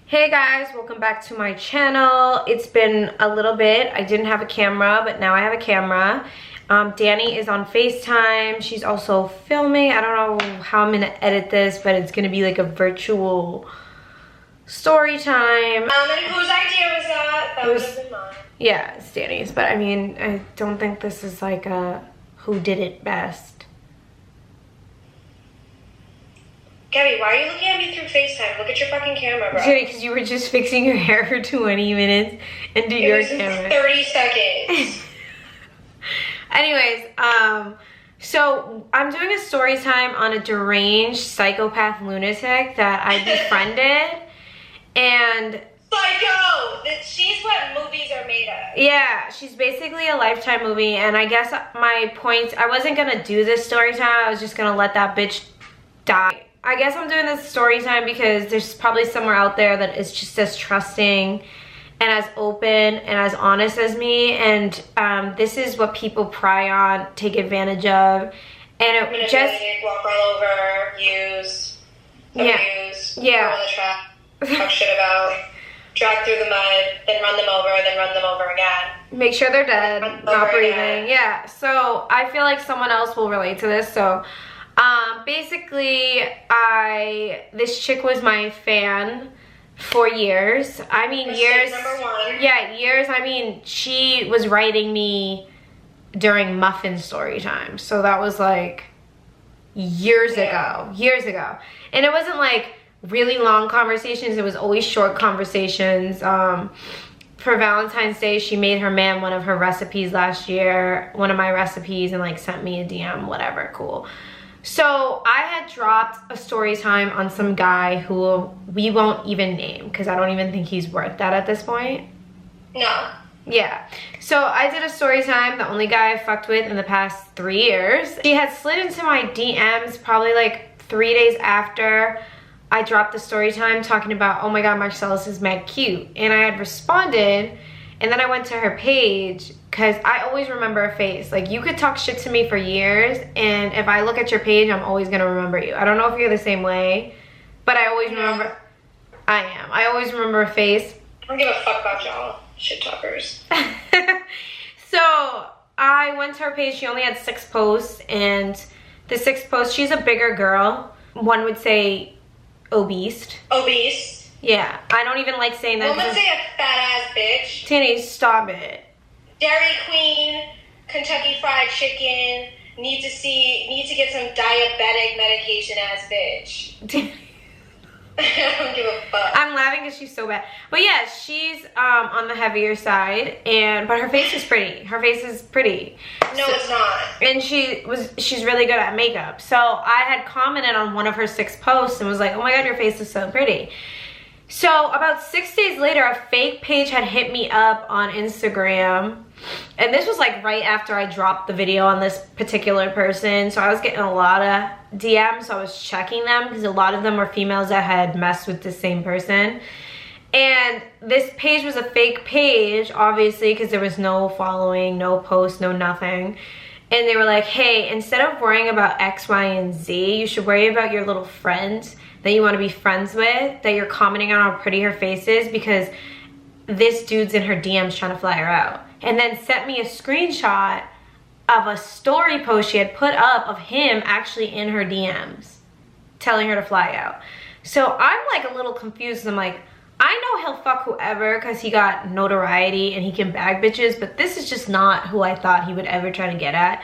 Hey guys, welcome back to my channel. It's been a little bit. I didn't have a camera, but now I have a camera. Danny is on FaceTime. She's also filming. I don't know how I'm gonna edit this, but it's gonna be like a virtual story time. And whose idea was that? That would have been mine. Yeah, it's Danny's, but I mean, I don't think this is like a who did it best. Gabby, why are you looking at me through FaceTime? Look at your fucking camera, bro. Because you were just fixing your hair for 20 minutes into your camera. 30 seconds. Anyways, so I'm doing a story time on a deranged psychopath lunatic that I befriended, and Psycho! She's what movies are made of. yeah, she's basically a Lifetime movie. And I guess my point, I wasn't gonna do this story time. I was just gonna let that bitch die. I guess I'm doing this story time because there's probably somewhere out there that is just as trusting and as open and as honest as me, and this is what people pry on, take advantage of, and it just walk all over, use, abuse, throw in the trap, talk shit about, drag through the mud, then run them over again. Make sure they're dead, not breathing. Yeah, so I feel like someone else will relate to this. So basically, this chick was my fan for years. I mean, years. Number one. Yeah, years. I mean, she was writing me during Muffin story time. So that was like years ago. And it wasn't like really long conversations. It was always short conversations. For Valentine's Day, she made her man one of her recipes last year, one of my recipes, and like sent me a DM, whatever, cool. So I had dropped a story time on some guy who we won't even name because I don't even think he's worth that at this point. No. Yeah. So I did a story time, the only guy I fucked with in the past 3 years. She had slid into my DMs probably like 3 days after I dropped the story time, talking about, oh my god, Marcellus is mad cute. And I had responded, and then I went to her page because I always remember a face. Like, you could talk shit to me for years, and if I look at your page, I'm always gonna remember you. I don't know if you're the same way, but I always remember. I am. I always remember a face. I don't give a fuck about y'all shit talkers. So I went to her page. She only had 6 posts, and the 6th post, she's a bigger girl. One would say obese. Obese. Yeah, I don't even like saying that. One would say a fat ass bitch. Tanny, stop it. Dairy Queen, Kentucky Fried Chicken, need to get some diabetic medication ass bitch. I don't give a fuck. I'm laughing because she's so bad. But yeah, she's on the heavier side, but her face is pretty. Her face is pretty. No, it's not. And she's really good at makeup. So I had commented on one of her 6 posts and was like, oh my god, your face is so pretty. So about 6 days later, a fake page had hit me up on Instagram. And this was like right after I dropped the video on this particular person. So I was getting a lot of DMs. So I was checking them because a lot of them were females that had messed with the same person. And this page was a fake page, obviously, because there was no following, no post, no nothing. And they were like, hey, instead of worrying about X, Y, and Z, you should worry about your little friends that you want to be friends with, that you're commenting on how pretty her face is because this dude's in her DMs trying to fly her out. And then sent me a screenshot of a story post she had put up of him actually in her DMs telling her to fly out. So I'm like a little confused. I'm like, I know he'll fuck whoever because he got notoriety and he can bag bitches, but this is just not who I thought he would ever try to get at.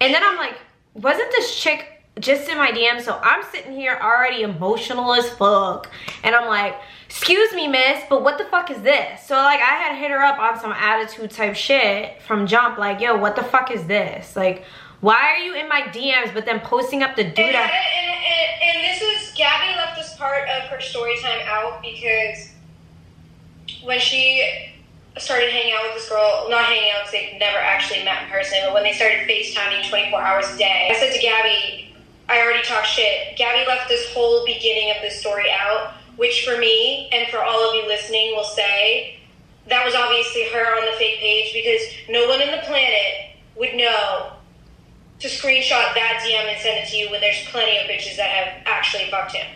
And then I'm like, wasn't this chick just in my DM? So I'm sitting here already emotional as fuck, and I'm like, excuse me miss, but what the fuck is this? So like I had hit her up on some attitude type shit from jump, like, yo, what the fuck is this? Like, why are you in my DMs but then posting up the dude? And this is, Gabby left this part of her story time out because when she started hanging out with this girl, not hanging out because they never actually met in person, but when they started FaceTiming 24 hours a day, I said to Gabby, I already talked shit. Gabby left this whole beginning of this story out, which for me and for all of you listening will say that was obviously her on the fake page because no one on the planet would know to screenshot that DM and send it to you when there's plenty of bitches that have actually fucked him.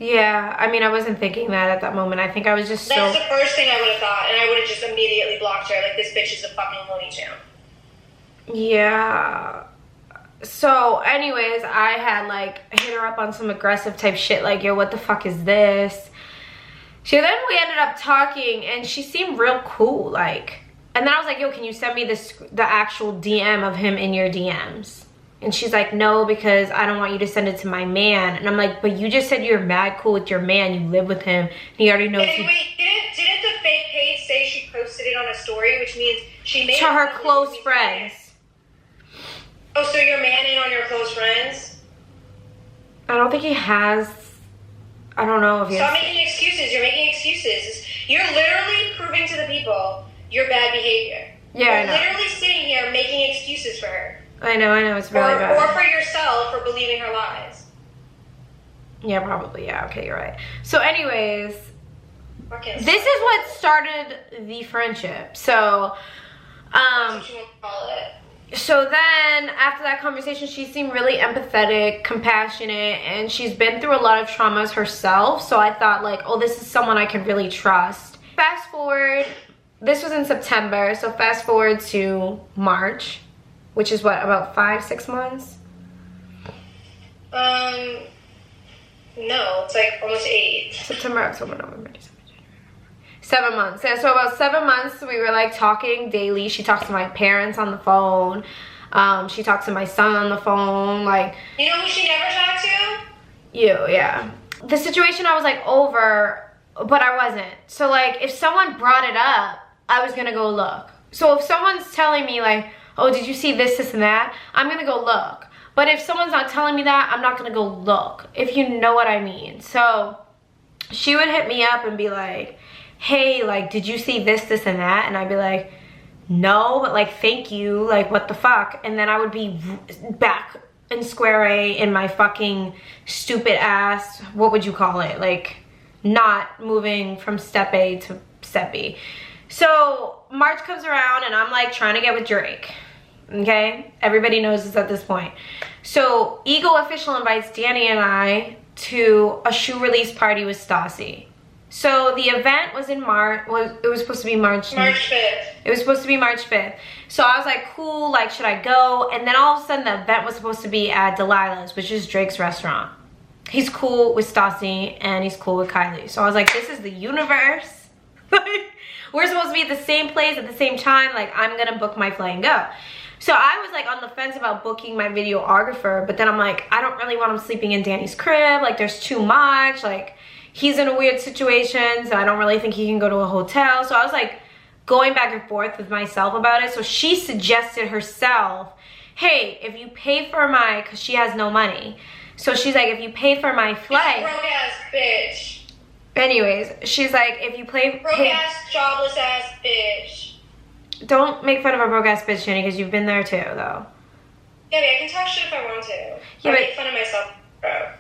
Yeah, I mean, I wasn't thinking that at that moment. I think I was just That's the first thing I would have thought, and I would have just immediately blocked her. Like, this bitch is a fucking Looney Tune. Yeah. So, anyways, I had, like, hit her up on some aggressive type shit, like, yo, what the fuck is this? We ended up talking, and she seemed real cool, like, and then I was like, yo, can you send me the actual DM of him in your DMs? And she's like, no, because I don't want you to send it to my man. And I'm like, but you just said you're mad cool with your man, you live with him, and he already knows. Wait, didn't the fake page say she posted it on a story, which means she made to her close friends. Oh, so your man ain't on your close friends? I don't think he has. I don't know if he Stop has. making excuses. You're making excuses. You're literally proving to the people your bad behavior. Yeah, You're literally sitting here making excuses for her. I know, it's really bad. Or for yourself for believing her lies. Yeah, probably, yeah, okay, you're right. So anyways, Okay, this is what started the friendship. So, that's what you want to call it. So then after that conversation, she seemed really empathetic, compassionate, and she's been through a lot of traumas herself. So I thought like, oh, this is someone I can really trust. Fast forward, this was in September. So fast forward to March, which is what, about 5-6 months? No, it's like almost 8. September, October, November, December, January. 7 months. Yeah, so about 7 months we were like talking daily. She talked to my parents on the phone. She talked to my son on the phone. Like, you know who she never talked to? You, yeah. The situation I was like over, but I wasn't. So like if someone brought it up, I was gonna go look. So if someone's telling me like, oh, did you see this, this, and that? I'm gonna go look. But if someone's not telling me that, I'm not gonna go look, if you know what I mean. So she would hit me up and be like, hey, like, did you see this, this, and that? And I'd be like, no, but like, thank you, like, what the fuck? And then I would be back in square A in my fucking stupid ass, what would you call it? Like, not moving from step A to step B. So March comes around and I'm like trying to get with Drake. Okay, everybody knows this at this point. So Ego Official invites Danny and I to a shoe release party with Stassi. So the event was in March. It was supposed to be March 5th. It was supposed to be March 5th. So I was like, cool, like, should I go? And then all of a sudden the event was supposed to be at Delilah's, which is Drake's restaurant. He's cool with Stassi and he's cool with Kylie. So I was like, this is the universe. We're supposed to be at the same place at the same time. Like, I'm gonna book my flight and go. So I was like on the fence about booking my videographer, but then I'm like, I don't really want him sleeping in Danny's crib. Like, there's too much. Like, he's in a weird situation, so I don't really think he can go to a hotel. So I was like going back and forth with myself about it. So she suggested herself, hey, if you pay for my, because she has no money. So she's like, if you pay for my flight. Broke ass bitch. Anyways, she's like, if you Broke ass, jobless ass bitch. Don't make fun of a broke ass bitch, Jenny, because you've been there too, though. Gabby, I can talk shit if I want to. Yeah, I make fun of myself, bro.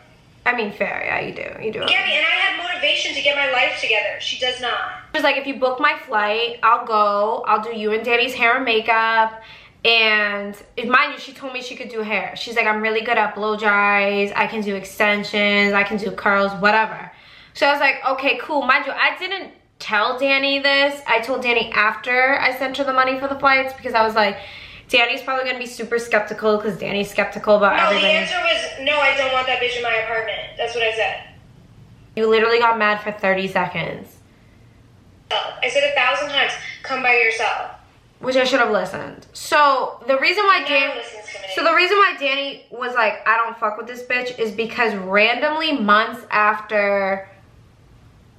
I mean, fair, yeah, you do. You do. Gabby, and I had motivation to get my life together. She does not. She was like, if you book my flight, I'll go. I'll do you and Danny's hair and makeup. And mind you, she told me she could do hair. She's like, I'm really good at blow dries. I can do extensions. I can do curls, whatever. So I was like, okay, cool. Mind you, I didn't tell Danny this. I told Danny after I sent her the money for the flights because I was like, Danny's probably gonna be super skeptical because Danny's skeptical about everything. No, the answer was, no, I don't want that bitch in my apartment. That's what I said. You literally got mad for 30 seconds. I said 1,000 times, come by yourself. Which I should have listened. So the reason why Danny was like, I don't fuck with this bitch is because randomly months after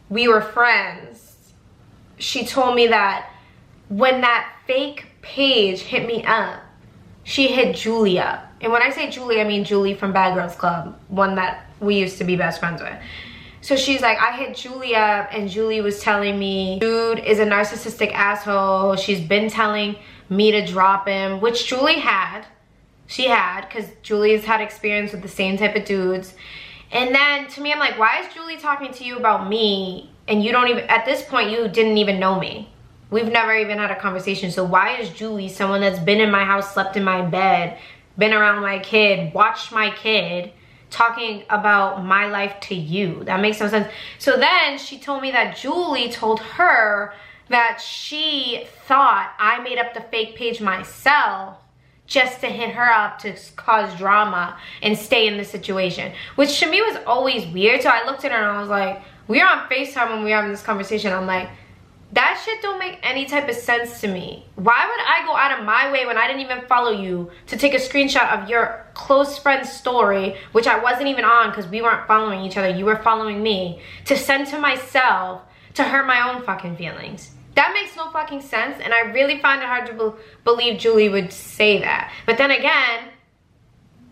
we were friends, she told me that when that fake page hit me up, she hit Julie up. And when I say Julie, I mean Julie from Bad Girls Club, one that we used to be best friends with. So she's like, I hit Julie up and Julie was telling me, dude is a narcissistic asshole. She's been telling me to drop him, which Julie had. She had, because Julie's had experience with the same type of dudes. And then to me, I'm like, why is Julie talking to you about me? And you don't even, at this point, you didn't even know me. We've never even had a conversation. So why is Julie, someone that's been in my house, slept in my bed, been around my kid, watched my kid, talking about my life to you. That makes no sense. So then she told me that Julie told her that she thought I made up the fake page myself just to hit her up to cause drama and stay in the situation, which to me was always weird. So I looked at her and I was like, we were on FaceTime when we were having this conversation. I'm like, that shit don't make any type of sense to me. Why would I go out of my way when I didn't even follow you to take a screenshot of your close friend's story, which I wasn't even on because we weren't following each other, you were following me, to send to myself to hurt my own fucking feelings? That makes no fucking sense, and I really find it hard to believe Julie would say that. But then again,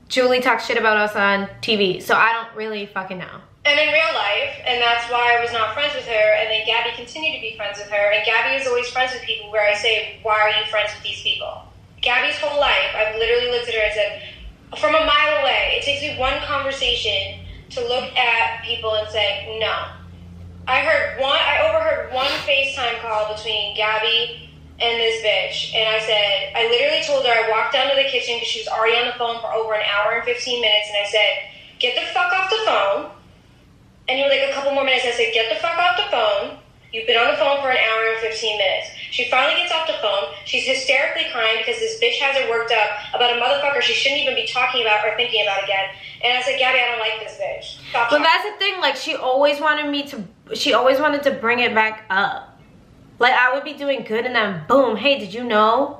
Julie talks shit about us on TV, so I don't really fucking know. And in real life, and that's why I was not friends with her, and then Gabby continued to be friends with her, and Gabby is always friends with people where I say, why are you friends with these people? Gabby's whole life, I've literally looked at her and said, from a mile away, it takes me one conversation to look at people and say, no. I overheard one FaceTime call between Gabby and this bitch, and I literally told her, I walked down to the kitchen because she was already on the phone for over an hour and 15 minutes, and I said, get the fuck off the phone. And you were like, a couple more minutes. I said, get the fuck off the phone. You've been on the phone for an hour and 15 minutes. She finally gets off the phone. She's hysterically crying because this bitch has her worked up about a motherfucker she shouldn't even be talking about or thinking about again. And I said, Gabby, I don't like this bitch. Stop But that's the thing. Like, she always wanted to bring it back up. Like, I would be doing good and then boom, hey, did you know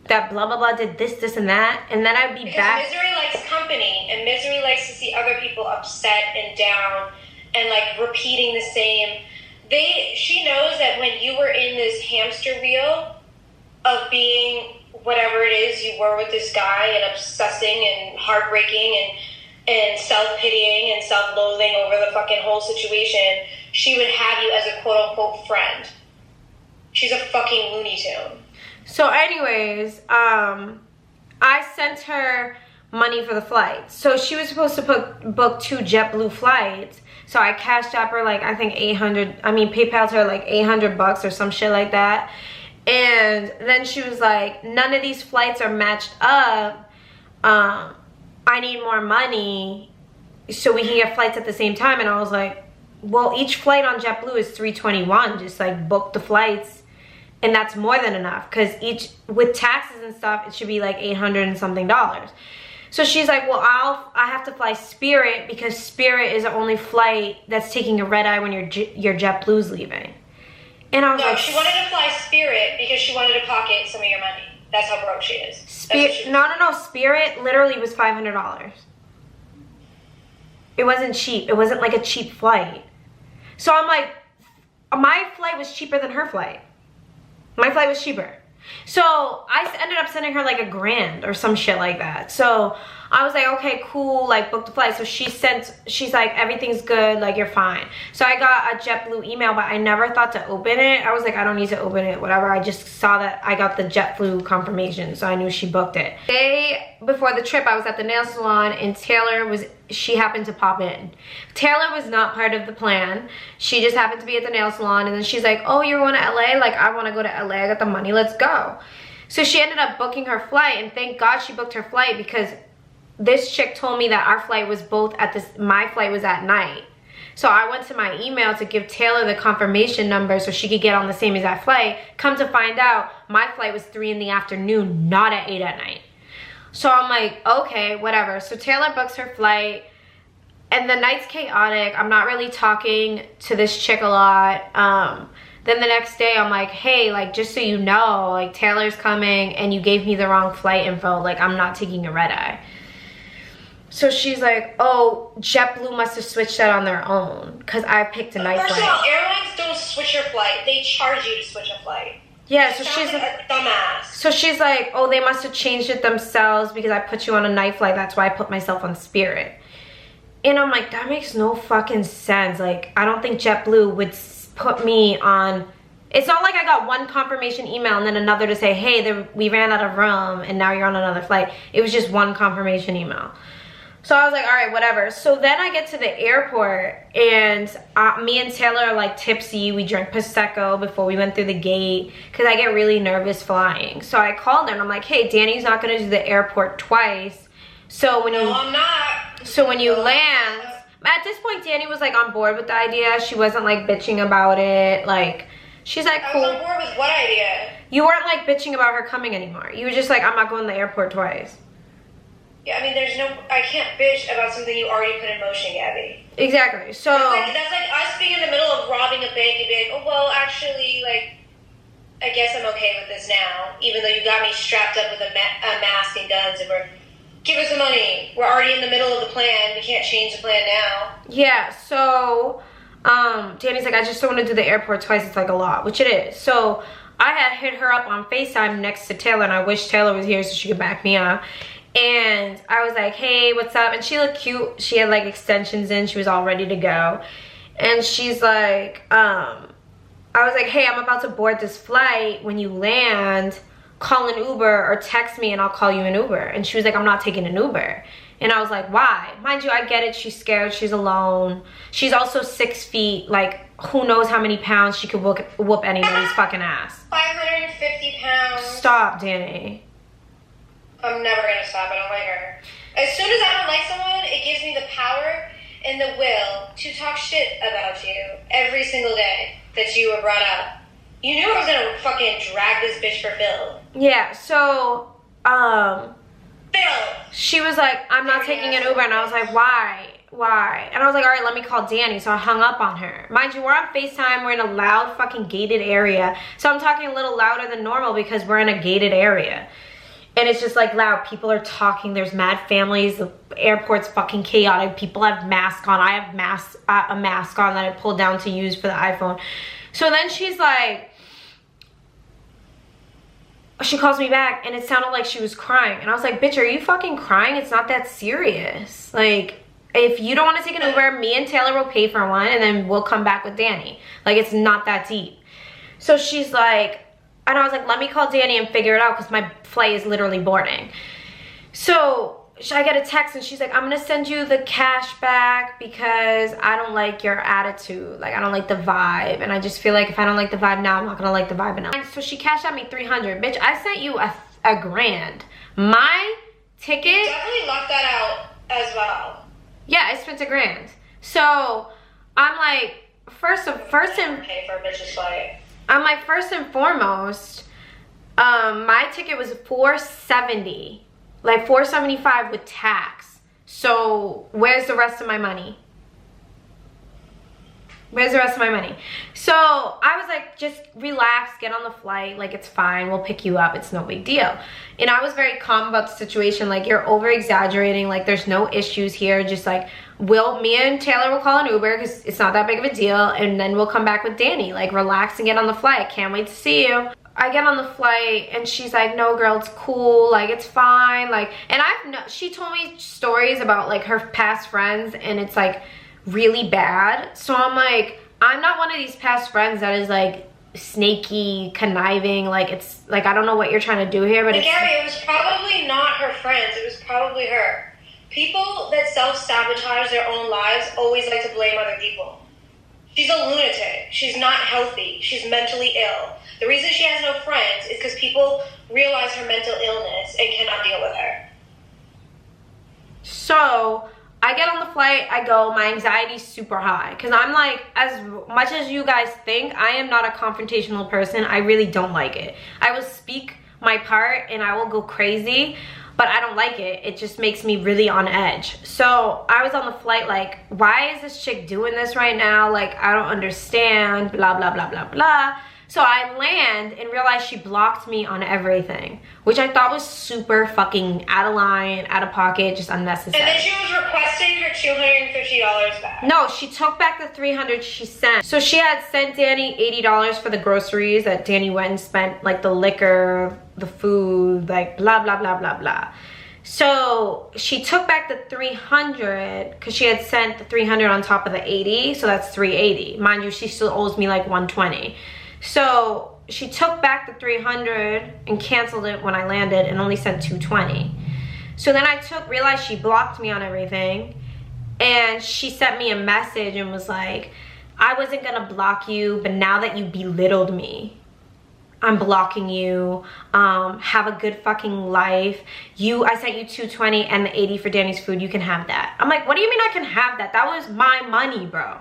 that blah, blah, blah did this, and that? And then I'd be because back. Misery likes company, and Misery likes to see other people upset and down and, like, repeating the same. She knows that when you were in this hamster wheel of being whatever it is you were with this guy and obsessing and heartbreaking and self-pitying and self-loathing over the fucking whole situation, she would have you as a quote-unquote friend. She's a fucking Looney Tune. So anyways, I sent her money for the flight. So she was supposed to book 2 JetBlue flights. So I cashed up her like, I think PayPal'd her like $800 or some shit like that. And then she was like, none of these flights are matched up. I need more money so we can get flights at the same time. And I was like, well, each flight on JetBlue is $321. Just like book the flights. And that's more than enough, because with taxes and stuff, it should be like $800 and something. So she's like, well, I have to fly Spirit because Spirit is the only flight that's taking a red eye when your JetBlue's leaving. And I was like, she wanted to fly Spirit because she wanted to pocket some of your money. That's how broke she is. No. Spirit literally was $500. It wasn't cheap. It wasn't like a cheap flight. So I'm like, my flight was cheaper than her flight. My flight was cheaper. So I ended up sending her like $1,000 or some shit like that. So I was like, okay, cool, like book the flight. So she's like, everything's good, like you're fine. So I got a JetBlue email, but I never thought to open it. I was like, I don't need to open it, whatever. I just saw that I got the JetBlue confirmation, so I knew she booked it. The day before the trip, I was at the nail salon and she happened to pop in. Taylor was not part of the plan. She just happened to be at the nail salon, and then she's like, oh, you're going to LA? Like, I want to go to LA. I got the money. Let's go. So she ended up booking her flight, and thank God she booked her flight because this chick told me that our flight was my flight was at night. So I went to my email to give Taylor the confirmation number so she could get on the same exact flight. Come to find out, my flight was 3 in the afternoon, not at 8 at night. So I'm like, okay, whatever. So Taylor books her flight, and the night's chaotic. I'm not really talking to this chick a lot. Then the next day, I'm like, hey, like, just so you know, like, Taylor's coming, and you gave me the wrong flight info. Like, I'm not taking a red eye. So she's like, oh, JetBlue must have switched that on their own because I picked a night flight. First of all, airlines don't switch your flight. They charge you to switch a flight. Yeah, so she's like a dumbass. So she's like, oh, they must have changed it themselves because I put you on a night flight. That's why I put myself on Spirit. And I'm like, that makes no fucking sense. Like, I don't think JetBlue would put me on. It's not like I got one confirmation email and then another to say, hey, we ran out of room and now you're on another flight. It was just one confirmation email. So I was like, all right, whatever. So then I get to the airport, and me and Taylor are like tipsy. We drank Prosecco before we went through the gate because I get really nervous flying. So I called her and I'm like, hey, Danny's not going to do the airport twice. So when No, I'm not. So when you land, at this point, Danny was like on board with the idea. She wasn't like bitching about it. Like, she's like, cool. I was on board with what idea? You weren't like bitching about her coming anymore. You were just like, I'm not going to the airport twice. Yeah, I mean, I can't bitch about something you already put in motion, Gabby. Exactly. So that's like us being in the middle of robbing a bank and being, oh, well, actually, like, I guess I'm okay with this now, even though you got me strapped up with a mask and guns, and give us the money. We're already in the middle of the plan. We can't change the plan now. Yeah, so Danny's like, I just don't want to do the airport twice. It's like a lot, which it is. So I had hit her up on FaceTime next to Taylor, and I wish Taylor was here so she could back me up. And I was like, hey, what's up? And she looked cute. She had like extensions in. She was all ready to go. And she's like, I was like, hey, I'm about to board this flight. When you land, call an Uber or text me and I'll call you an Uber. And she was like, I'm not taking an Uber. And I was like, why? Mind you, I get it. She's scared. She's alone. She's also 6 feet. Like, who knows how many pounds she could whoop anybody's fucking ass. 550 pounds. Stop, Danny. I'm never going to stop. I don't like her. As soon as I don't like someone, it gives me the power and the will to talk shit about you every single day that you were brought up. You knew I was going to fucking drag this bitch for Phil. Yeah, so, Phil! she was like, I'm not taking an Uber. And I was like, why? And I was like, all right, let me call Danny. So I hung up on her. Mind you, we're on FaceTime. We're in a loud fucking gated area. So I'm talking a little louder than normal because we're in a gated area. And it's just like loud. People are talking. There's mad families. The airport's fucking chaotic. People have masks on. I have a mask on that I pulled down to use for the iPhone. So then she's like, she calls me back and it sounded like she was crying. And I was like, bitch, are you fucking crying? It's not that serious. Like, if you don't want to take an Uber, me and Taylor will pay for one and then we'll come back with Danny. Like, it's not that deep. So she's like, and I was like, let me call Danny and figure it out because my flight is literally boarding. So I get a text and she's like, I'm going to send you the cash back because I don't like your attitude. Like, I don't like the vibe. And I just feel like if I don't like the vibe now, I'm not going to like the vibe now. So she cashed out me $300. Bitch, I sent you a grand. My ticket. You definitely locked that out as well. Yeah, I spent $1 grand. So I'm like, first and pay for a bitch's flight. I'm like, first and foremost, my ticket was $470, like $475 with tax. So where's the rest of my money? Where's the rest of my money? So I was like, just relax, get on the flight. Like, it's fine. We'll pick you up. It's no big deal. And I was very calm about the situation. Like, you're over exaggerating. Like, there's no issues here. Just like, me and Taylor will call an Uber because it's not that big of a deal. And then we'll come back with Danny. Like, relax and get on the flight. Can't wait to see you. I get on the flight and she's like, no girl, it's cool. Like, it's fine. Like, and she told me stories about like her past friends and it's like really bad. So I'm like, I'm not one of these past friends that is like snaky, conniving. Like, it's like, I don't know what you're trying to do here, but Gabby, it was probably not her friends. It was probably her. People that self-sabotage their own lives always like to blame other people. She's a lunatic. She's not healthy. She's mentally ill. The reason she has no friends is because people realize her mental illness and cannot deal with her. So I get on the flight, I go, my anxiety's super high. Because I'm like, as much as you guys think, I am not a confrontational person. I really don't like it. I will speak my part and I will go crazy, but I don't like it. It just makes me really on edge. So I was on the flight like, why is this chick doing this right now? Like, I don't understand, blah, blah, blah, blah, blah. So I land and realize she blocked me on everything, which I thought was super fucking out of line, out of pocket, just unnecessary. And then she was requesting her $250 back. No, she took back the $300 she sent. So she had sent Danny $80 for the groceries that Danny went and spent, like the liquor, the food, like blah, blah, blah, blah, blah. So she took back the $300 because she had sent the $300 on top of the $80, so that's $380. Mind you, she still owes me like $120. So she took back the $300 and canceled it when I landed and only sent $220. So then I realized she blocked me on everything, and she sent me a message and was like, I wasn't gonna block you, but now that you belittled me, I'm blocking you. Have a good fucking life. I sent you 220 and the 80 for Danny's food. You can have that. I'm like, what do you mean I can have that? That was my money, bro.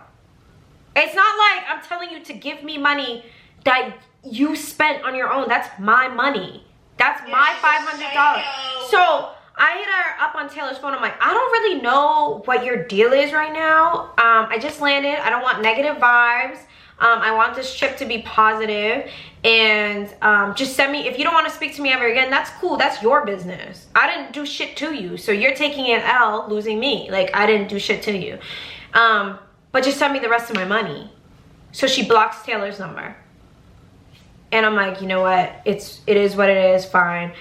It's not like I'm telling you to give me money that you spent on your own. That's my money. That's my $500. So I hit her up on Taylor's phone. I'm like, I don't really know what your deal is right now. I just landed. I don't want negative vibes. I want this trip to be positive. And just send me, if you don't want to speak to me ever again, that's cool. That's your business. I didn't do shit to you. So you're taking an L, losing me. Like, I didn't do shit to you. But just send me the rest of my money. So she blocks Taylor's number. And I'm like, you know what? It is what it is. Fine.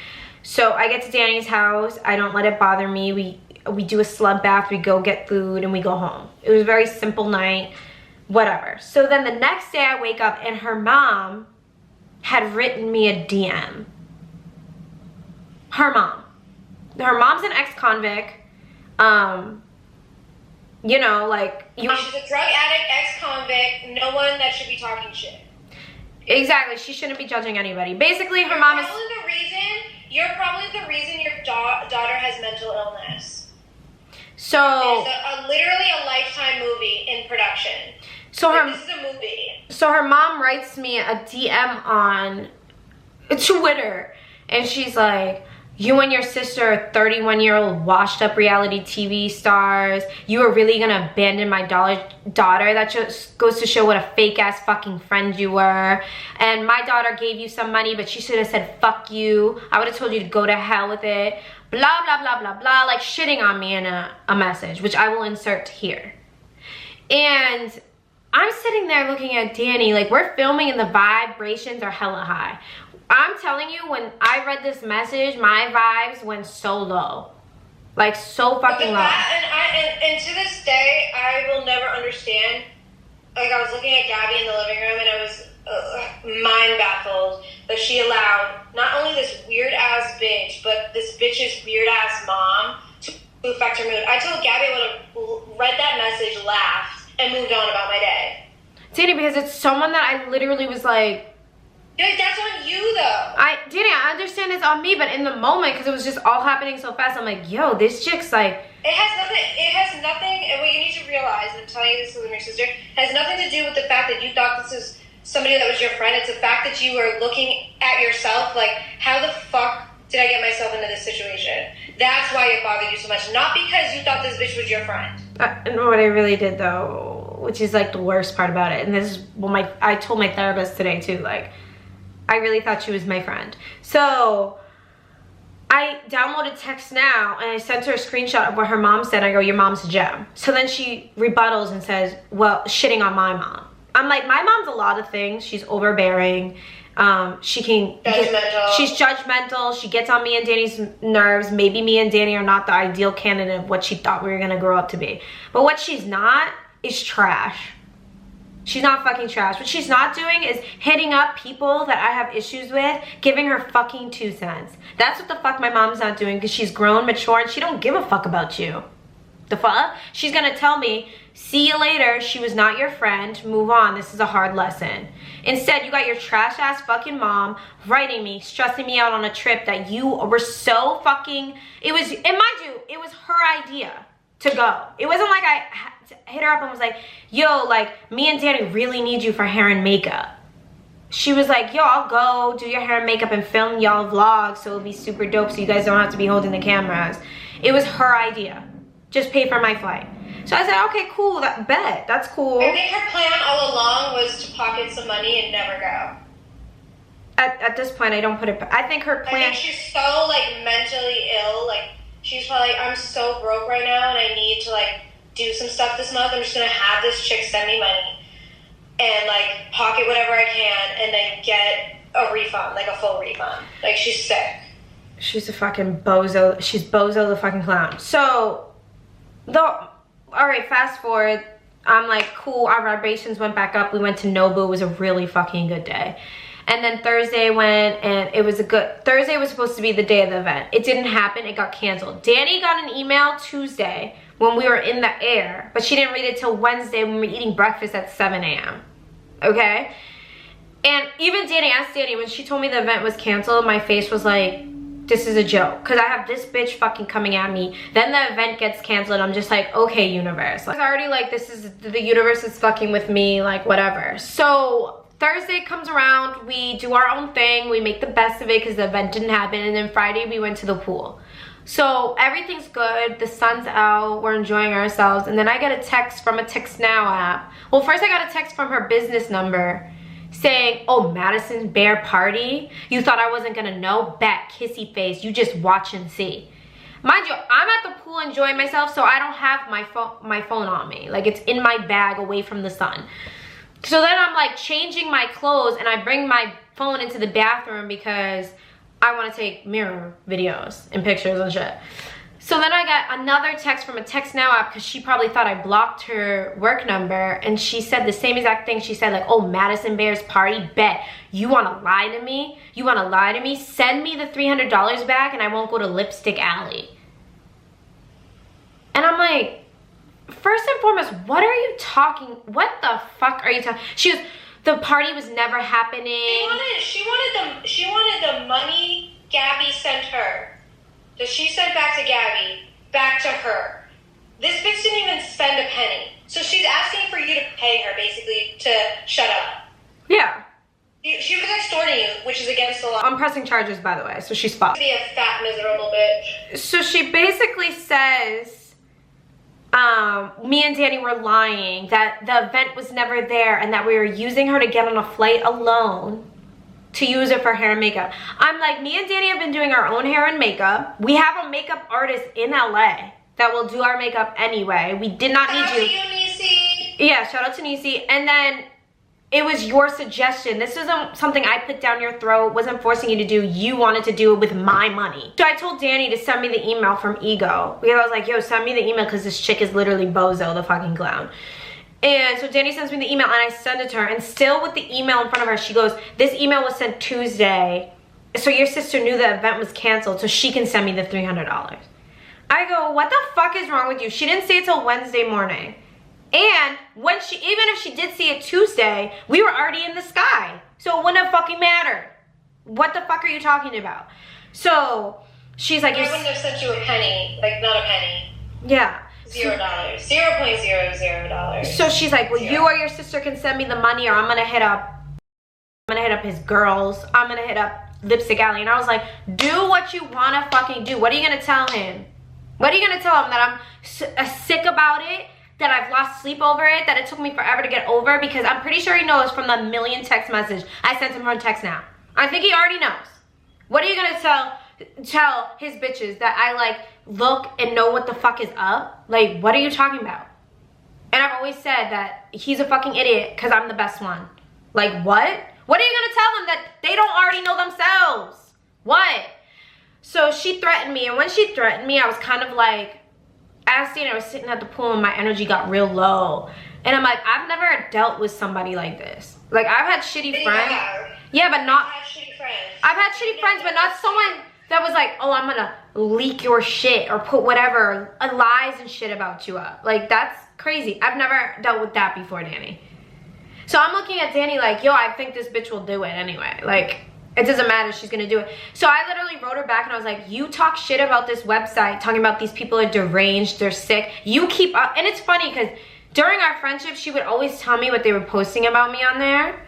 So I get to Danny's house. I don't let it bother me. We do a slump bath. We go get food and we go home. It was a very simple night. Whatever. So then the next day I wake up and her mom had written me a DM. Her mom. Her mom's an ex-convict. You know, like... She's a drug addict, ex-convict, no one that should be talking shit. Exactly. She shouldn't be judging anybody. Basically, her mom is... You're probably the reason your daughter has mental illness. So... It's literally a Lifetime movie in production. So this is a movie. So her mom writes me a DM on Twitter. And she's like... You and your sister are 31-year-old washed up reality TV stars. You are really gonna abandon my daughter? That just goes to show what a fake ass fucking friend you were. And my daughter gave you some money, but she should have said fuck you. I would have told you to go to hell with it. Blah, blah, blah, blah, blah. Like shitting on me in a message, which I will insert here. And I'm sitting there looking at Danny, like we're filming and the vibrations are hella high. I'm telling you, when I read this message, my vibes went so low. Like, so fucking low. And to this day, I will never understand. Like, I was looking at Gabby in the living room, and I was mind baffled that she allowed not only this weird-ass bitch, but this bitch's weird-ass mom to affect her mood. I told Gabby I would have read that message, laughed, and moved on about my day. Danny, because it's someone that I literally was like... Dude, that's on you, though. Danny, I understand it's on me, but in the moment, because it was just all happening so fast, I'm like, yo, this chick's like... It has nothing, and what you need to realize, and I'm telling you this to your sister, has nothing to do with the fact that you thought this is somebody that was your friend. It's the fact that you were looking at yourself like, how the fuck did I get myself into this situation? That's why it bothered you so much. Not because you thought this bitch was your friend. What I really did, though, which is like the worst part about it, and this is what I told my therapist today, too, like... I really thought she was my friend. So I downloaded Text Now and I sent her a screenshot of what her mom said. I go, your mom's a gem. So then she rebuttals and says, well, shitting on my mom. I'm like, my mom's a lot of things. She's overbearing. She's judgmental. She gets on me and Danny's nerves. Maybe me and Danny are not the ideal candidate of what she thought we were going to grow up to be. But what she's not is trash. She's not fucking trash. What she's not doing is hitting up people that I have issues with, giving her fucking 2 cents. That's what the fuck my mom's not doing, because she's grown, mature, and she don't give a fuck about you. The fuck? She's gonna tell me, see you later, she was not your friend, move on, this is a hard lesson. Instead, you got your trash ass fucking mom writing me, stressing me out on a trip that you were so fucking, and mind you, it was her idea to go. It wasn't like I hit her up and was like, yo, like, me and Danny really need you for hair and makeup. She was like, yo, I'll go do your hair and makeup and film y'all vlogs so it'll be super dope so you guys don't have to be holding the cameras. It was her idea. Just pay for my flight. So I said, okay, cool, bet, that's cool. I think her plan all along was to pocket some money and never go. At this point, I don't put it, I think her plan. I think she's so, like, mentally ill, like, she's probably like, I'm so broke right now and I need to, like, do some stuff this month. I'm just going to have this chick send me money and, like, pocket whatever I can and then get a refund, like a full refund. Like, she's sick. She's a fucking bozo. She's bozo the fucking clown. So, alright, fast forward. I'm like, cool, our vibrations went back up. We went to Nobu. It was a really fucking good day. And then Thursday went, and it was Thursday was supposed to be the day of the event. It didn't happen, it got canceled. Danny got an email Tuesday when we were in the air, but she didn't read it till Wednesday when we were eating breakfast at 7 a.m. Okay? And even asked Danny, when she told me the event was canceled, my face was like, this is a joke. Because I have this bitch fucking coming at me. Then the event gets canceled. I'm just like, okay, universe. Like, it's already like, this is, the universe is fucking with me, like, whatever. So Thursday comes around, we do our own thing, we make the best of it because the event didn't happen, and then Friday we went to the pool. So everything's good, the sun's out, we're enjoying ourselves, and then I get a text from a Text Now app. Well, first I got a text from her business number saying, oh, Madison Bear party? You thought I wasn't gonna know? Bet, kissy face, you just watch and see. Mind you, I'm at the pool enjoying myself, so I don't have my phone on me. Like, it's in my bag away from the sun. So then I'm like changing my clothes, and I bring my phone into the bathroom because I want to take mirror videos and pictures and shit. So then I got another text from a Text Now app because she probably thought I blocked her work number, and she said the same exact thing. She said like, oh, Madison Bear's party? Bet. You want to lie to me? You want to lie to me? Send me the $300 back and I won't go to Lipstick Alley. And I'm like, first and foremost, what are you talking? What the fuck are you talking? She was, the party was never happening. She wanted the money Gabby sent her. That she sent back to Gabby, back to her. This bitch didn't even spend a penny. So she's asking for you to pay her, basically, to shut up. Yeah. She was extorting you, which is against the law. I'm pressing charges, by the way, so she's fucked. Be a fat, miserable bitch. So she basically says, me and Danny were lying, that the event was never there, and that we were using her to get on a flight alone to use it for hair and makeup. I'm like, me and Danny have been doing our own hair and makeup. We have a makeup artist in LA that will do our makeup anyway. We did not need you. Shout out to you, Nisi. Yeah, shout out to Nisi. And then it was your suggestion. This isn't something I put down your throat, wasn't forcing you to do. You wanted to do it with my money. So I told Danny to send me the email from Ego. Because I was like, yo, send me the email because this chick is literally Bozo, the fucking clown. And so Danny sends me the email and I send it to her, and still with the email in front of her, she goes, this email was sent Tuesday, so your sister knew the event was canceled, so she can send me the $300. I go, what the fuck is wrong with you? She didn't see it till Wednesday morning. And when she, even if she did see it Tuesday, we were already in the sky. So it wouldn't have fucking mattered. What the fuck are you talking about? So she's like, I wouldn't have sent you a penny, like not a penny. Yeah. $0. $0.00. So she's like, well, you or your sister can send me the money, or I'm gonna hit up his girls. I'm gonna hit up Lipstick Alley. And I was like, do what you wanna fucking do. What are you gonna tell him? What are you gonna tell him? That I'm sick about it? That I've lost sleep over it? That it took me forever to get over? Because I'm pretty sure he knows from the million text message I sent him from Text Now. I think he already knows. What are you gonna tell his bitches? That I like look and know what the fuck is up? Like, what are you talking about? And I've always said that he's a fucking idiot because I'm the best one. Like, what? What are you gonna tell them that they don't already know themselves? What? So she threatened me, and when she threatened me, I was kind of like, I was sitting at the pool and my energy got real low. And I'm like, I've never dealt with somebody like this. Like, I've had shitty friends. Yeah, but not. I've had shitty friends, but not someone that was like, oh, I'm gonna leak your shit or put whatever lies and shit about you up. Like, that's crazy. I've never dealt with that before, Danny. So I'm looking at Danny like, yo, I think this bitch will do it anyway. Like, it doesn't matter, she's gonna do it. So I literally wrote her back and I was like, you talk shit about this website, talking about these people are deranged, they're sick. You keep up. And it's funny because during our friendship, she would always tell me what they were posting about me on there.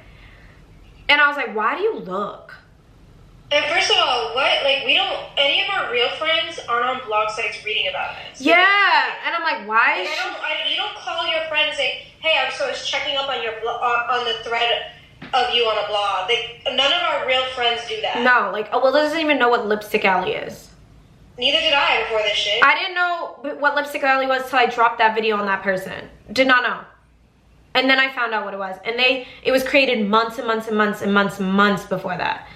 And I was like, why do you look? And first of all, what? Like, we don't, any of our real friends aren't on blog sites reading about us. Yeah, and I'm like, why? Like, you don't call your friend and say, hey, I was checking up on your on the thread of you on a blog. Like, none of our real friends do that. No, like, Will doesn't even know what Lipstick Alley is. Neither did I before this shit. I didn't know what Lipstick Alley was till I dropped that video on that person. Did not know. And then I found out what it was. And it was created months and months and months and months and months before that.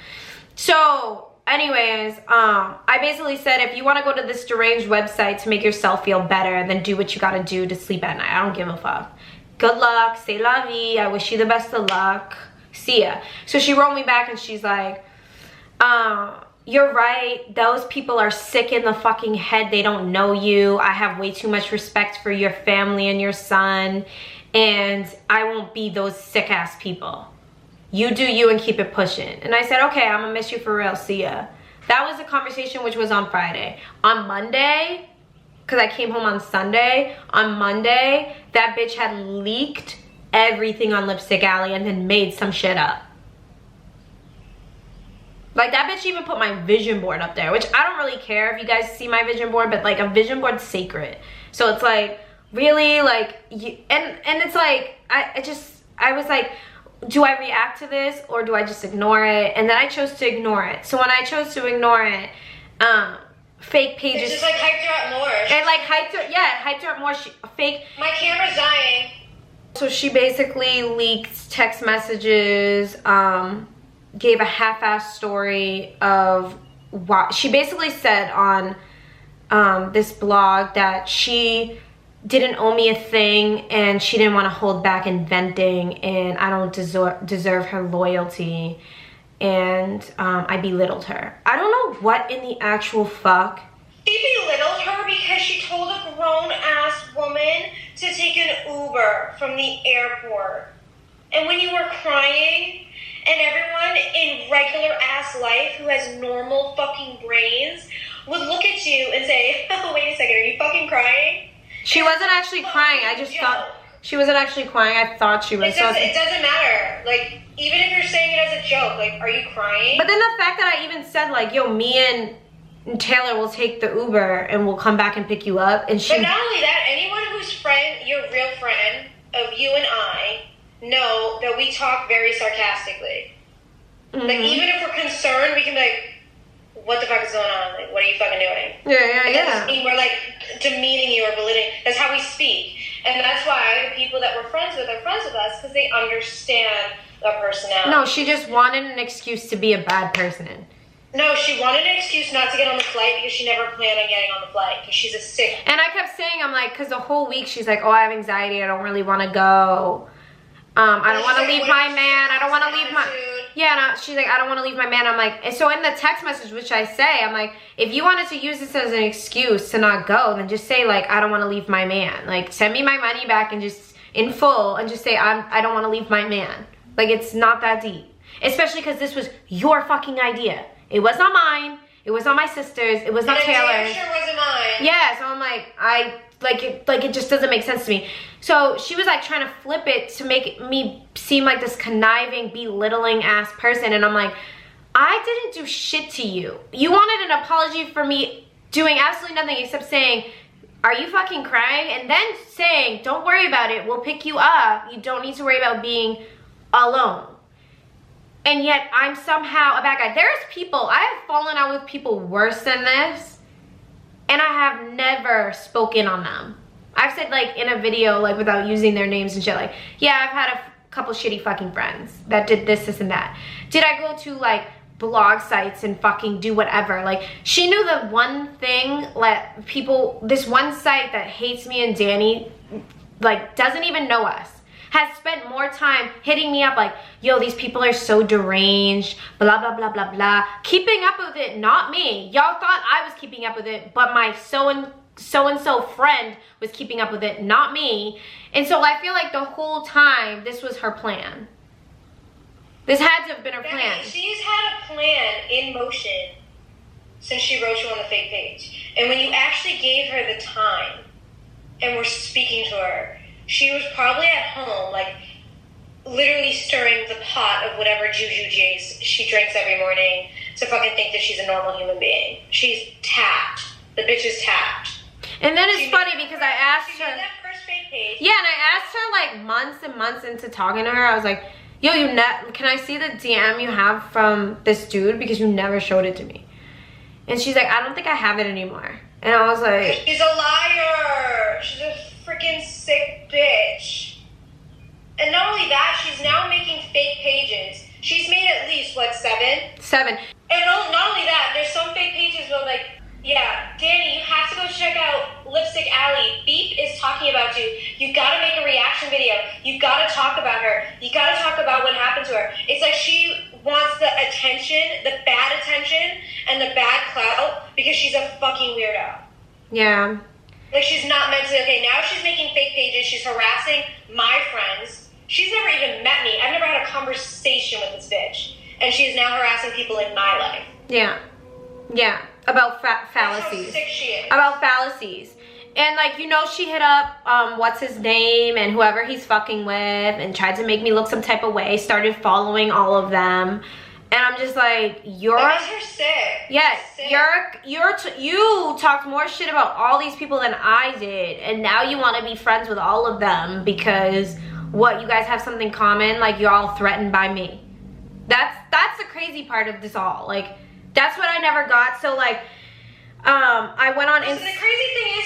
So, anyways, I basically said, if you want to go to this deranged website to make yourself feel better, then do what you gotta do to sleep at night. I don't give a fuck. Good luck. C'est la vie. I wish you the best of luck. See ya. So she wrote me back and she's like, you're right. Those people are sick in the fucking head. They don't know you. I have way too much respect for your family and your son. And I won't be those sick ass people. You do you and keep it pushing. And I said, okay, I'm gonna miss you for real. See ya. That was the conversation, which was on Friday. On Monday, because I came home on Sunday, on Monday, that bitch had leaked everything on Lipstick Alley and then made some shit up. Like, that bitch even put my vision board up there, which I don't really care if you guys see my vision board, but like, a vision board's sacred. So it's like, really, like, and it's like, I was like, do I react to this or do I just ignore it? And then I chose to ignore it. So when I chose to ignore it, fake pages. It just like hyped her up more. It like hyped her up more. My camera's dying. So she basically leaked text messages, gave a half-assed story of what she basically said on this blog that she didn't owe me a thing and she didn't want to hold back in venting and I don't deserve her loyalty, and I belittled her. I don't know what in the actual fuck. She belittled her because she told a grown-ass woman to take an Uber from the airport. And when you were crying and everyone in regular-ass life who has normal fucking brains would look at you and say, oh, wait a second, are you fucking crying? She wasn't actually crying. I just thought she wasn't actually crying. I thought she was. It doesn't matter. Like, even if you're saying it as a joke, like, are you crying? But then the fact that I even said, like, yo, me and Taylor will take the Uber and we'll come back and pick you up. And she. But not only that, anyone who's your real friend of you and I know that we talk very sarcastically. Mm-hmm. Like, even if we're concerned, we can be like, what the fuck is going on? Like, what are you fucking doing? Yeah. That doesn't mean we're, like, demeaning you or belittling. That's how we speak. And that's why the people that we're friends with are friends with us, because they understand our personality. No, she just wanted an excuse to be a bad person. No, she wanted an excuse not to get on the flight because she never planned on getting on the flight because she's a sick. And I kept saying, I'm like, because the whole week she's like, oh, I have anxiety. I don't really want to go. I don't want to leave my man. I don't want to leave my... Yeah, no, she's like, I don't want to leave my man. I'm like, and so in the text message, which I say, I'm like, if you wanted to use this as an excuse to not go, then just say, like, I don't want to leave my man. Like, send me my money back and just, in full, and just say, I don't want to leave my man. Like, it's not that deep. Especially because this was your fucking idea. It was not mine. It was not my sister's. It was not Taylor's. It sure wasn't mine. Yeah, so I'm like, it just doesn't make sense to me. So she was like trying to flip it to make me seem like this conniving, belittling ass person. And I'm like, I didn't do shit to you. You wanted an apology for me doing absolutely nothing except saying, are you fucking crying? And then saying, don't worry about it. We'll pick you up. You don't need to worry about being alone. And yet I'm somehow a bad guy. There's people, I have fallen out with people worse than this. And I have never spoken on them. I've said, like, in a video, like, without using their names and shit, like, yeah, I've had a couple shitty fucking friends that did this and that. Did I go to, like, blog sites and fucking do whatever? Like, she knew the one thing, like, people, this one site that hates me and Danny, like, doesn't even know us, has spent more time hitting me up like, yo, these people are so deranged, blah, blah, blah, blah, blah. Keeping up with it, not me. Y'all thought I was keeping up with it, but my so-and-so friend was keeping up with it, not me. And so I feel like the whole time, this was her plan. This had to have been her plan. She's had a plan in motion since she wrote you on the fake page. And when you actually gave her the time and were speaking to her, she was probably at home, like, literally stirring the pot of whatever juju jace she drinks every morning to fucking think that she's a normal human being. She's tapped. The bitch is tapped. And then it's funny because I asked her. She made that first fake page. Yeah, and I asked her, like, months and months into talking to her. I was like, yo, can I see the DM you have from this dude? Because you never showed it to me. And she's like, I don't think I have it anymore. And I was like, she's a liar. She's a freaking sick bitch. And not only that, she's now making fake pages. She's made at least, what, 7? 7. And not only that, there's some fake pages where, like, yeah, Danny, you have to go check out Lipstick Alley. Beep is talking about you. You gotta make a reaction video. You gotta talk about her. You gotta talk about what happened to her. It's like she wants the attention, the bad attention, and the bad clout because she's a fucking weirdo. Yeah. Like, she's not meant to. Okay, now she's making fake pages. She's harassing my friends. She's never even met me. I've never had a conversation conversation with this bitch. And she is now harassing people in my life. Yeah. Yeah. About fallacies. That's how sick she is. About fallacies. And, like, you know, she hit up, what's his name, and whoever he's fucking with, and tried to make me look some type of way, started following all of them. And I'm just like, you're... That makes her sick. Yes, Sick. you talked more shit about all these people than I did, and now you want to be friends with all of them because, what, you guys have something common? Like, you're all threatened by me. That's the crazy part of this all. Like, that's what I never got. So, like, I went on... Listen, the crazy thing is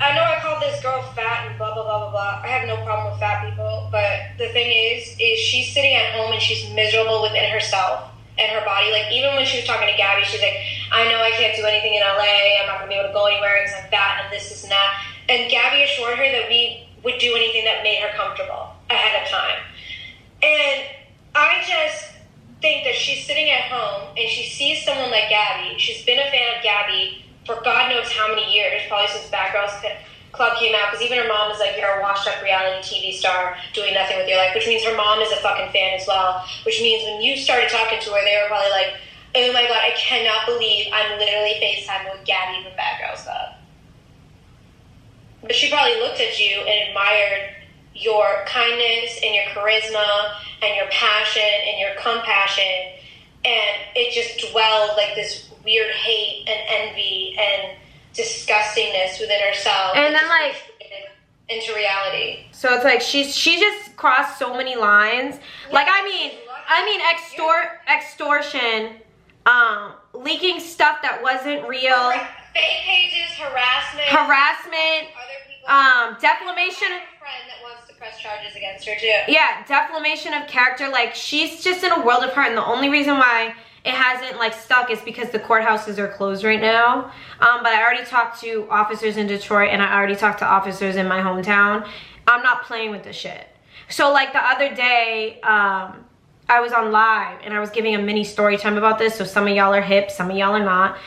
I know I called this girl fat and blah, blah, blah, blah, blah. I have no problem with fat people, but the thing is she's sitting at home and she's miserable within herself and her body. Like, even when she was talking to Gabby, she's like, I know I can't do anything in LA. I'm not going to be able to go anywhere because I'm fat and this and that. And Gabby assured her that we would do anything that made her comfortable ahead of time. And I just think that she's sitting at home and she sees someone like Gabby. She's been a fan of Gabby for God knows how many years, probably since Bad Girls Club came out, because even her mom is like, you're a washed up reality TV star doing nothing with your life, which means her mom is a fucking fan as well, which means when you started talking to her, they were probably like, oh my God, I cannot believe I'm literally FaceTiming with Gabby from Bad Girls Club. But she probably looked at you and admired your kindness and your charisma and your passion and your compassion, and it just dwelled like this weird hate and envy and disgustingness within herself, and then like into reality. So it's like she just crossed so many lines. Yeah, like I mean extortion, leaking stuff that wasn't real, fake pages, harassment, defamation. Friend that wants to press charges against her too. Yeah, defamation of character. Like, she's just in a world of hurt, and the only reason why it hasn't like stuck is because the courthouses are closed right now. But I already talked to officers in Detroit, and I already talked to officers in my hometown. I'm not playing with this shit. So like the other day, I was on live and I was giving a mini story time about this. So some of y'all are hip, some of y'all are not.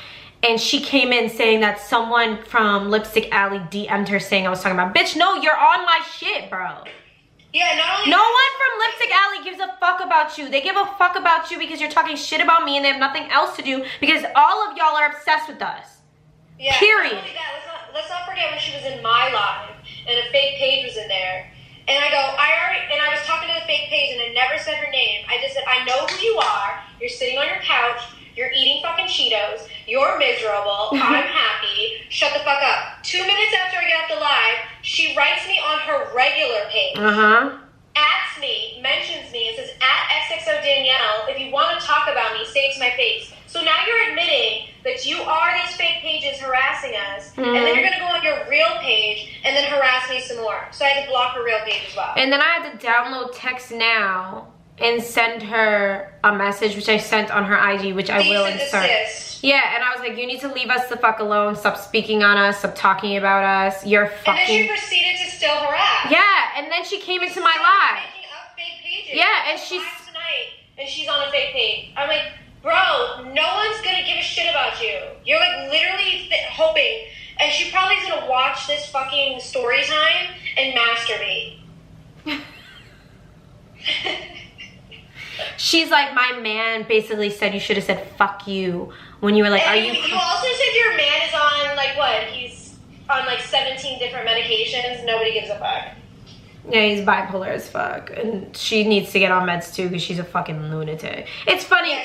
And she came in saying that someone from Lipstick Alley DM'd her saying I was talking about, bitch, no, you're on my shit, bro. Yeah, not only no one from Lipstick Alley gives a fuck about you. They give a fuck about you because you're talking shit about me and they have nothing else to do because all of y'all are obsessed with us. Yeah, period. Not only that, let's not forget when she was in my live and a fake page was in there. And I was talking to the fake page and I never said her name. I just said, I know who you are. You're sitting on your couch. You're eating fucking Cheetos. You're miserable. I'm happy. Shut the fuck up. 2 minutes after I get off the live, she writes me on her regular page. Adds me, mentions me, and says, @XXO Danielle, if you want to talk about me, say it to my face. So now you're admitting that you are these fake pages harassing us, and then you're going to go on your real page and then harass me some more. So I had to block her real page as well. And then I had to download Text Now and send her a message, which I sent on her IG, which I will insert. Yeah, and I was like, you need to leave us the fuck alone. Stop speaking on us. Stop talking about us. You're fucking... And then she proceeded to still harass. Yeah, and then she came into my live. Making up fake pages. Yeah, and she's... Tonight, and she's on a fake page. I'm like, bro, no one's gonna give a shit about you. You're like literally hoping... And she probably is gonna watch this fucking story time and masturbate. She's like, my man basically said you should have said fuck you when you were like, and are you... You also said your man is on, like, what? He's on, like, 17 different medications. Nobody gives a fuck. Yeah, he's bipolar as fuck. And she needs to get on meds, too, because she's a fucking lunatic. It's funny. Yeah,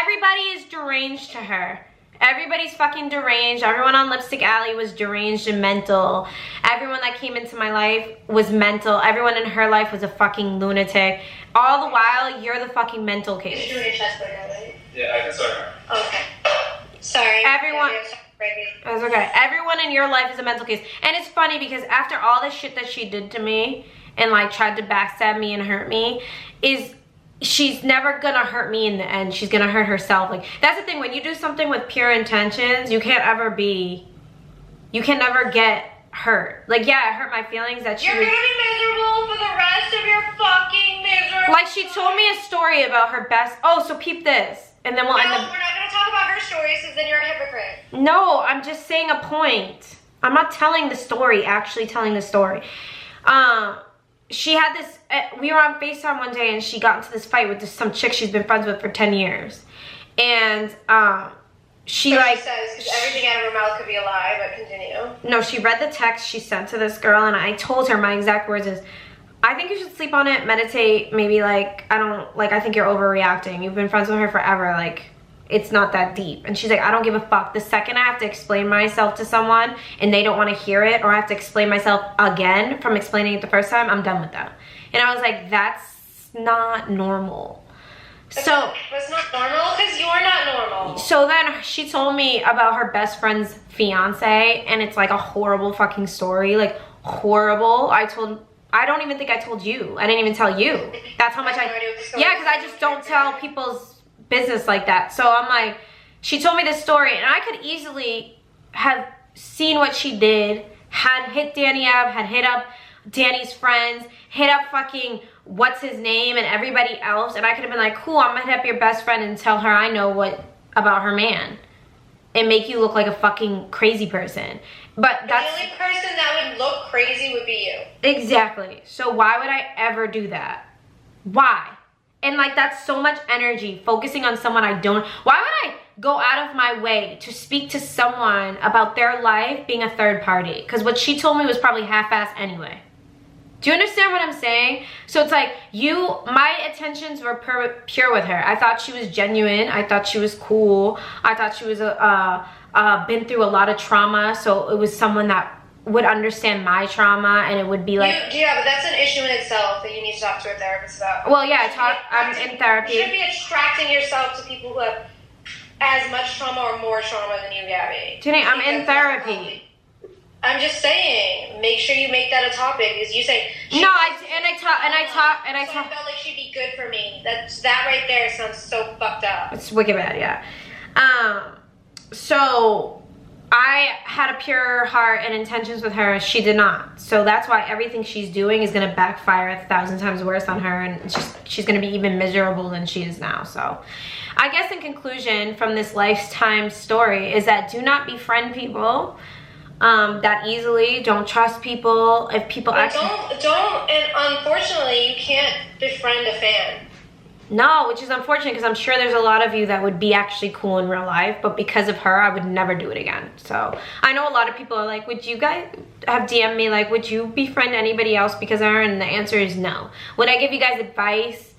everybody is deranged to her. Everybody's fucking deranged. Everyone on Lipstick Alley was deranged and mental. Everyone that came into my life was mental. Everyone in her life was a fucking lunatic. All the while, you're the fucking mental case. You're doing a chest burger, right? Yeah, I can start her. Okay. Sorry. Everyone... That's okay. Everyone in your life is a mental case. And it's funny because after all the shit that she did to me and like tried to backstab me and hurt me, she's never gonna hurt me in the end. She's gonna hurt herself. Like, that's the thing, when you do something with pure intentions, you can never get hurt. Like, yeah, it hurt my feelings that you're gonna be miserable for the rest of your fucking miserable like, she told me a story about her best... Oh, so peep this. And then we'll end up... No, we're not gonna talk about her stories because then you're a hypocrite. No, I'm just saying a point. I'm not telling the story, actually telling the story. she had this, we were on FaceTime one day and she got into this fight with some chick she's been friends with for 10 years. And she like says, 'cause everything out of her mouth could be a lie, but continue. No, she read the text she sent to this girl and I told her, my exact words is, I think you should sleep on it, meditate, maybe like, I think you're overreacting. You've been friends with her forever, like, it's not that deep. And she's like, I don't give a fuck. The second I have to explain myself to someone and they don't want to hear it, or I have to explain myself again from explaining it the first time, I'm done with them. And I was like, that's not normal. That's not normal because you're not normal. So then she told me about her best friend's fiance, and it's like a horrible fucking story, like horrible. I don't even think I told you. I didn't even tell you. That's how much yeah, because I just don't tell people's business like that. So I'm like, she told me this story and I could easily have seen what she did, had hit Danny up, had hit up Danny's friends, hit up fucking what's his name and everybody else, and I could have been like, cool, I'm gonna hit up your best friend and tell her I know what about her man and make you look like a fucking crazy person. But that's the only person that would look crazy would be you. Exactly. So why would I ever do that? Why? And like, that's so much energy focusing on someone I don't. Why would I go out of my way to speak to someone about their life being a third party? Because what she told me was probably half-assed anyway. Do you understand what I'm saying? So it's like, my intentions were pure with her. I thought she was genuine. I thought she was cool. I thought she was been through a lot of trauma. So it was someone that would understand my trauma, and it would be like, yeah, but that's an issue in itself that you need to talk to a therapist about. Well, yeah, I'm in therapy. You should be attracting yourself to people who have as much trauma or more trauma than you, Gabby. Jenny, I'm in therapy. I'm just saying, make sure you make that a topic, because you say I felt like she'd be good for me. That right there sounds so fucked up. It's wicked bad, yeah. So I had a pure heart and intentions with her. She did not. So that's why everything she's doing is gonna backfire 1,000 times worse on her, and she's gonna be even miserable than she is now. So I guess in conclusion from this lifetime story is that do not befriend people that easily. Don't trust people. If people actually don't, and unfortunately you can't befriend a fan. No, which is unfortunate because I'm sure there's a lot of you that would be actually cool in real life, but because of her, I would never do it again. So I know a lot of people are like, would you guys have DM'd me like, would you befriend anybody else because of her? And the answer is no. Would I give you guys advice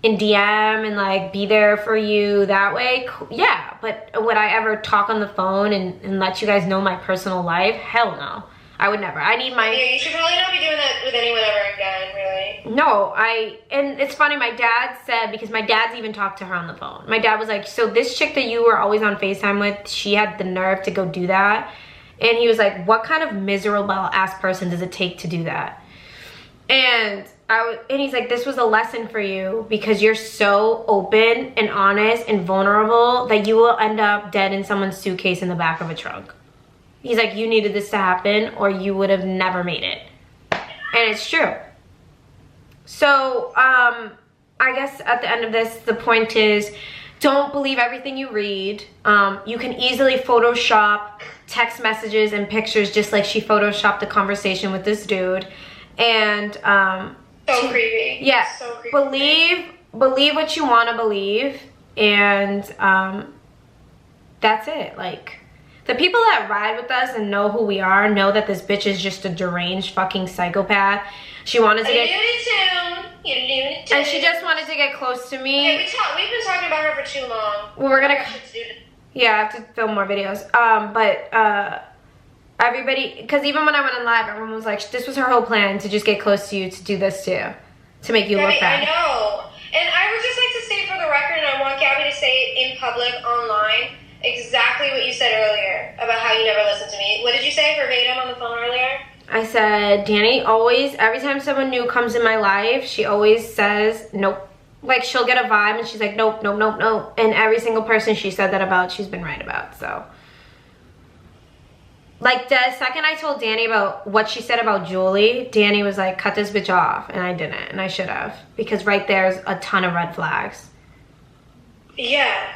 in DM and like be there for you that way? Yeah, but would I ever talk on the phone and let you guys know my personal life? Hell no. I would never. I need my... Yeah, you should probably not be doing that with anyone ever again, really. No, and it's funny, my dad said, because my dad's even talked to her on the phone. My dad was like, so this chick that you were always on FaceTime with, she had the nerve to go do that? And he was like, what kind of miserable ass person does it take to do that? And he's like, this was a lesson for you because you're so open and honest and vulnerable that you will end up dead in someone's suitcase in the back of a trunk. He's like, you needed this to happen or you would have never made it. And it's true. So, I guess at the end of this, the point is, don't believe everything you read. You can easily Photoshop text messages and pictures just like she Photoshopped the conversation with this dude. And, so creepy. Yeah. So creepy. Believe what you want to believe. And, that's it. Like, the people that ride with us and know who we are know that this bitch is just a deranged fucking psychopath. She wanted to get... And she just wanted to get close to me. Yeah, we've been talking about her for too long. Well, we're gonna... Yeah, I have to film more videos. Everybody... Because even when I went on live, everyone was like, this was her whole plan, to just get close to you, to do this too. To make you Gabby, look bad. I know. And I would just like to say for the record, and I want Gabby to say it in public, online, exactly what you said earlier about how you never listen to me. What did you say verbatim on the phone earlier? I said, Danny, always, every time someone new comes in my life, she always says, nope. Like, she'll get a vibe and she's like, nope, nope, nope, nope. And every single person she said that about, she's been right about, so. Like, the second I told Danny about what she said about Julie, Danny was like, cut this bitch off. And I didn't, and I should have. Because right there's a ton of red flags. Yeah.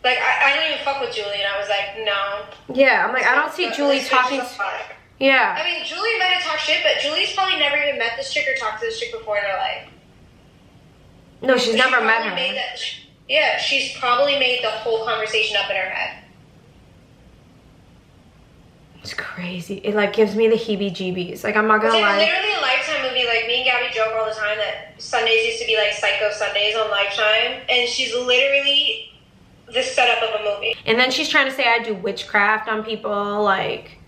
Like, I don't even fuck with Julie, and I was like, no. Yeah, I'm like, I don't see Julie talking... Yeah. I mean, Julie might have talked shit, but Julie's probably never even met this chick or talked to this chick before in her life. No, she's never met her. Yeah, she's probably made the whole conversation up in her head. It's crazy. It like gives me the heebie-jeebies. Like, I'm not gonna lie. It's literally a Lifetime movie. Like, me and Gabby joke all the time that Sundays used to be like Psycho Sundays on Lifetime, and she's literally the setup of a movie. And then she's trying to say I do witchcraft on people. Like,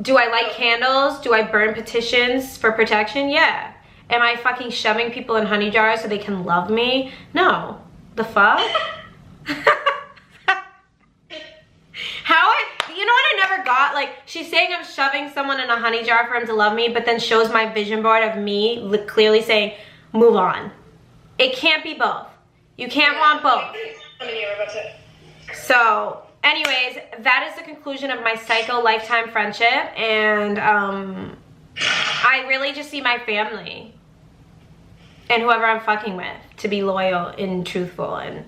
do I light candles? Do I burn petitions for protection? Yeah. Am I fucking shoving people in honey jars so they can love me? No. The fuck? You know what I never got? Like, she's saying I'm shoving someone in a honey jar for him to love me, but then shows my vision board of me clearly saying, move on. It can't be both. You can't want both. So, anyways, that is the conclusion of my Psycho Lifetime friendship, and I really just see my family and whoever I'm fucking with to be loyal and truthful, and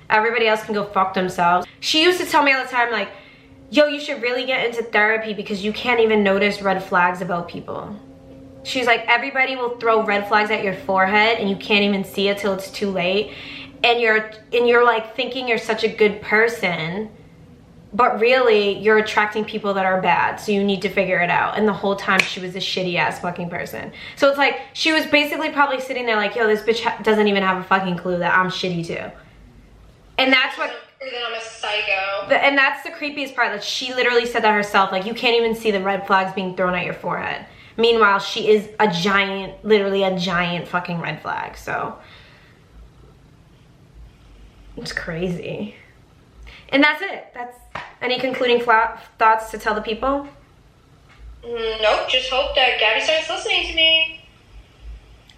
everybody else can go fuck themselves. She used to tell me all the time, like, yo, you should really get into therapy because you can't even notice red flags about people. She's like, everybody will throw red flags at your forehead and you can't even see it till it's too late. And you're like thinking you're such a good person, but really you're attracting people that are bad, so you need to figure it out. And the whole time she was a shitty ass fucking person. So it's like, she was basically probably sitting there like, yo, this bitch doesn't even have a fucking clue that I'm shitty too. And that's what... that I'm a psycho. And that's the creepiest part, that she literally said that herself, like, you can't even see the red flags being thrown at your forehead. Meanwhile, she is a giant, literally a giant fucking red flag, so. It's crazy. And that's it. That's any concluding thoughts to tell the people? Nope, just hope that Gabby starts listening to me.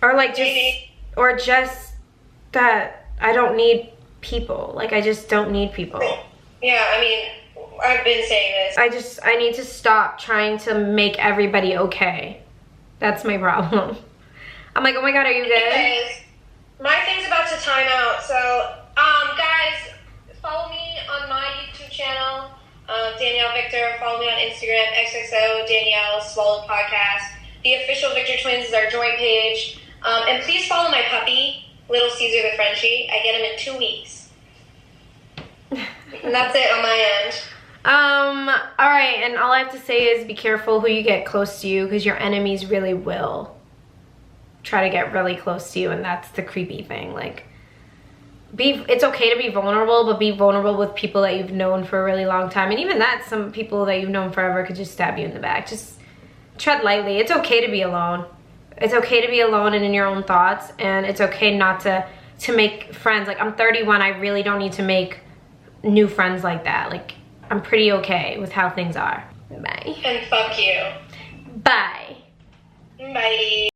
Or like just that I don't need people. Like, I just don't need people. Yeah, I mean, I've been saying this. I need to stop trying to make everybody okay. That's my problem. I'm like, oh my god, are you good? Anyways, my thing's about to time out, so guys, follow me on my YouTube channel, Danielle Victor. Follow me on Instagram, XXO Danielle Swallowed Podcast. The official Victor Twins is our joint page. And please follow my puppy, Little Caesar the Frenchie. I get him in 2 weeks. And that's it on my end. All right, and all I have to say is be careful who you get close to you, because your enemies really will try to get really close to you, and that's the creepy thing. Like, it's okay to be vulnerable, but be vulnerable with people that you've known for a really long time. And even that, some people that you've known forever could just stab you in the back. Just tread lightly. It's okay to be alone. It's okay to be alone and in your own thoughts, and it's okay not to make friends. Like, I'm 31, I really don't need to make new friends like that. Like, I'm pretty okay with how things are. Bye. And fuck you. Bye. Bye.